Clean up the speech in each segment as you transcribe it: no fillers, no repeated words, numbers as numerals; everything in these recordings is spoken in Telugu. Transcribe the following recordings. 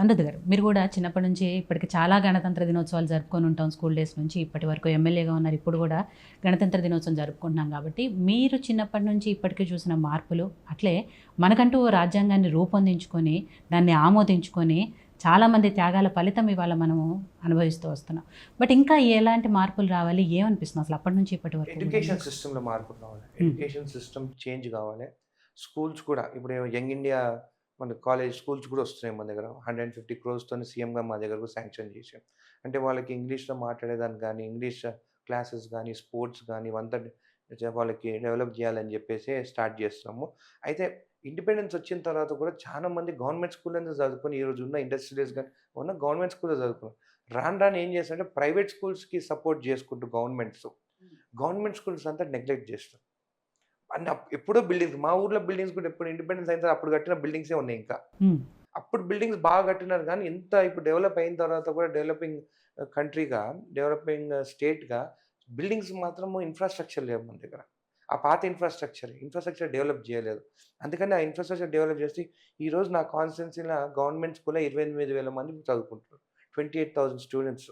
అనురాధ గారు, మీరు కూడా చిన్నప్పటి నుంచి ఇప్పటికి చాలా గణతంత్ర దినోత్సవాలు జరుపుకొని ఉంటాం. స్కూల్ డేస్ నుంచి ఇప్పటి వరకు ఎమ్మెల్యేగా ఉన్నారు. ఇప్పుడు కూడా గణతంత్ర దినోత్సవం జరుపుకుంటున్నాం కాబట్టి మీరు చిన్నప్పటి నుంచి ఇప్పటికీ చూసిన మార్పులు, అట్లే మనకంటూ ఓ రాజ్యాంగాన్ని రూపొందించుకొని దాన్ని ఆమోదించుకొని చాలామంది త్యాగాల ఫలితం ఇవాళ మనము అనుభవిస్తూ వస్తున్నాం. బట్ ఇంకా ఎలాంటి మార్పులు రావాలి, ఏమనిపిస్తుంది అసలు అప్పటి నుంచి ఇప్పటి వరకు? ఎడ్యుకేషన్ సిస్టంలో మార్పులు రావాలి. ఎడ్యుకేషన్ సిస్టమ్ చేంజ్ కావాలి. స్కూల్స్ కూడా ఇప్పుడు యంగ్ ఇండియా మన కాలేజ్ స్కూల్స్ కూడా వస్తున్నాయి మన దగ్గర. 150 crores సీఎంగా మా దగ్గరకు శాంక్షన్ చేసాం. అంటే వాళ్ళకి ఇంగ్లీష్లో మాట్లాడేదానికి కానీ, ఇంగ్లీష్ క్లాసెస్ కానీ, స్పోర్ట్స్ కానీ ఇవంతా వాళ్ళకి డెవలప్ చేయాలని చెప్పేసి స్టార్ట్ చేస్తున్నాము. అయితే ఇండిపెండెన్స్ వచ్చిన తర్వాత కూడా చాలా మంది గవర్నమెంట్ స్కూల్లో చదువుకొని ఈరోజు ఉన్న ఇండస్ట్రియల్స్ కానీ ఉన్న గవర్నమెంట్ స్కూల్లో చదువుకున్నారు. రాను రాను ఏం చేస్తారంటే ప్రైవేట్ స్కూల్స్కి సపోర్ట్ చేసుకుంటూ గవర్నమెంట్ స్కూల్స్ అంతా నెగ్లెక్ట్ చేస్తారు. అన్ని ఎప్పుడో బిల్డింగ్స్, మా ఊర్లో బిల్డింగ్స్ కూడా ఎప్పుడు ఇండిపెండెన్స్ అయిన తర్వాత అప్పుడు కట్టిన బిల్డింగ్సే ఉన్నాయి. ఇంకా అప్పుడు బిల్డింగ్స్ బాగా కట్టినారు కానీ ఎంత ఇప్పుడు డెవలప్ అయిన తర్వాత కూడా డెవలపింగ్ కంట్రీగా, డెవలపింగ్ స్టేట్గా బిల్డింగ్స్ మాత్రము ఇన్ఫ్రాస్ట్రక్చర్ లేవు మన దగ్గర. ఆ పాత ఇన్ఫ్రాస్ట్రక్చర్ డెవలప్ చేయలేదు. అందుకని ఆ ఇన్ఫ్రాస్ట్రక్చర్ డెవలప్ చేసి ఈరోజు నా కాన్స్టిట్యున్సీలో గవర్నమెంట్ స్కూల్లో 28,000 మంది చదువుకుంటారు. 28,000 స్టూడెంట్స్.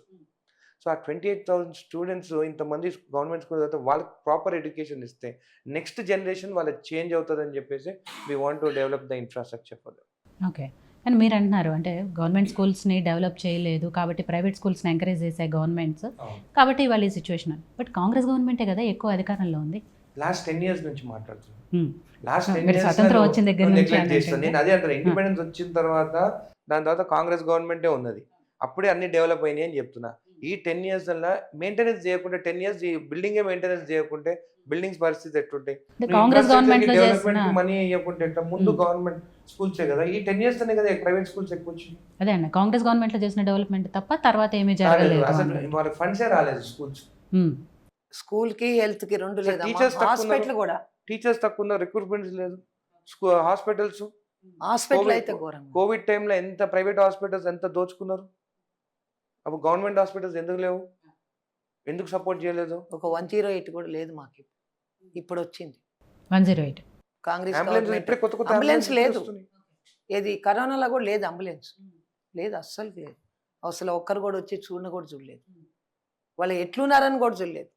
సో ఆ 28,000 స్టూడెంట్స్ ఇంతమంది గవర్నమెంట్ స్కూల్ చదివితే వాళ్ళకి ప్రాపర్ ఎడ్యుకేషన్ ఇస్తే నెక్స్ట్ జనరేషన్ వాళ్ళకి చేంజ్ అవుతుందని చెప్పేసి we want to develop the infrastructure for that. Okay. అని మీరు అంటున్నారు అంటే గవర్నమెంట్ స్కూల్స్ని డెవలప్ చేయలేదు కాబట్టి ప్రైవేట్ స్కూల్స్ని ఎంకరేజ్ చేసే గవర్నమెంట్స్ కాబట్టి ఇవాళ ఈ సిచ్యువేషన్. బట్ కాంగ్రెస్ గవర్నమెంటే కదా ఎక్కువ అధికారంలో ఉంది. లాస్ట్ 10 years నుంచి మాట్లాడుతున్నాను. లాస్ట్ 10 years స్వతంత్రం వచ్చిన దగ్గర నుంచి నేను అదే అంటాను. ఇండిపెండెన్స్ వచ్చిన తర్వాత దాని తర్వాత కాంగ్రెస్ గవర్నమెంటే ఉన్నది. అప్పుడే అన్ని డెవలప్ అయినాయి అని చెప్తున్నా. ఈ 10 years అలా మెయింటెనెన్స్ చేయకుంటే 10 years ఈ బిల్డింగే మెయింటెనెన్స్ చేయకుంటే బిల్డింగ్స్ పరిస్థితి ఎట్లుంటాయి? కాంగ్రెస్ గవర్నమెంట్ లో చేసిన మనీ ఇవ్వకుంటే ఎట్లా? ముందు గవర్నమెంట్ స్కూల్సే కదా. ఈ 10 years అనే కదా ప్రైవేట్ స్కూల్స్ ఎక్కువ వచ్చింది. అదే అండి, కాంగ్రెస్ గవర్నమెంట్ లో చేసిన డెవలప్మెంట్ తప్ప తర్వాత ఏమీ జరగలేదు. అసలు వాళ్ళకి ఫండ్సే రాలేదు స్కూల్స్. స్కూల్ కి హెల్త్ కి రెండు లేదు. టీచర్స్ హాస్పిటల్ కూడా టీచర్స్ తక్కువ ఉన్నారు, రిక్రూట్మెంట్స్ లేదు. హాస్పిటల్ అయితే ఘోరంగా. కోవిడ్ టైంలో ఎంత ప్రైవేట్ హాస్పిటల్స్ ఎంత దోచుకున్నారు. అప్పుడు గవర్నమెంట్ హాస్పిటల్స్ ఎందుకు లేవు? ఎందుకు సపోర్ట్ చేయలేదు? ఒక 108 కూడా లేదు మాకు. ఇప్పుడు వచ్చింది 108. కాంగ్రెస్ కొత్త అంబులెన్స్ లేదు. ఏది కరోనాలో కూడా లేదు అంబులెన్స్. లేదు, అస్సలు లేదు. అసలు ఒక్కరు కూడా వచ్చి చూడను కూడా చూడలేదు. వాళ్ళు ఎట్లున్నారని కూడా చూడలేదు.